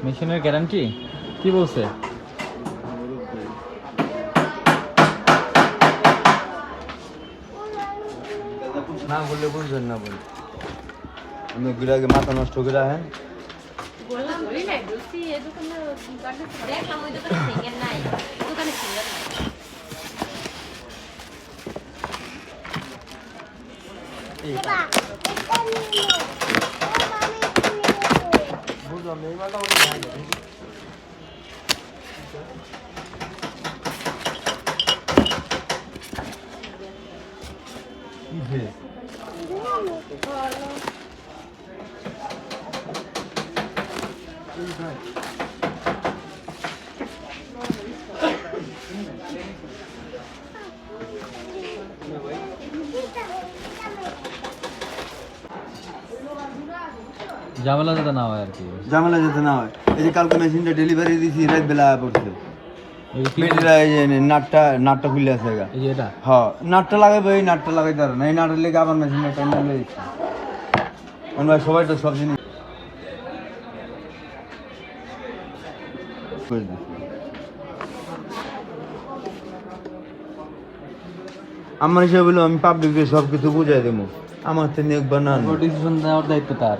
মেশিনের গ্যারান্টি কি বলছে? না বললে বুঝবেন না বলে আমি ওগুলাকে মাথা নষ্ট করে রাখেন। বুঝলাম এই মালটা ওটা যায় না। ঝামেলা যাতে না হয় আর কি। ঝামেলা যাতে না হয়। এই যে কালকে মেশিনটা ডেলিভারি দিছি রাত বেলা পড়ছে মেয়েরা এই যে নাটটা খুলে আছে গা এই যে এটা হ্যাঁ নাটটা লাগাইবো এই নাটটা লাগাইতে পারে না এই নাটের লেগে আবার মেশিনটা টাইম লাগে ভাই সবাই তো সব জিনিস আমার হিসাবে বললো আমি পাবলিককে সব কিছু বুঝাই দেবো আমার থেকে একবার না ডিসিশন নেওয়ার দায়িত্ব তার।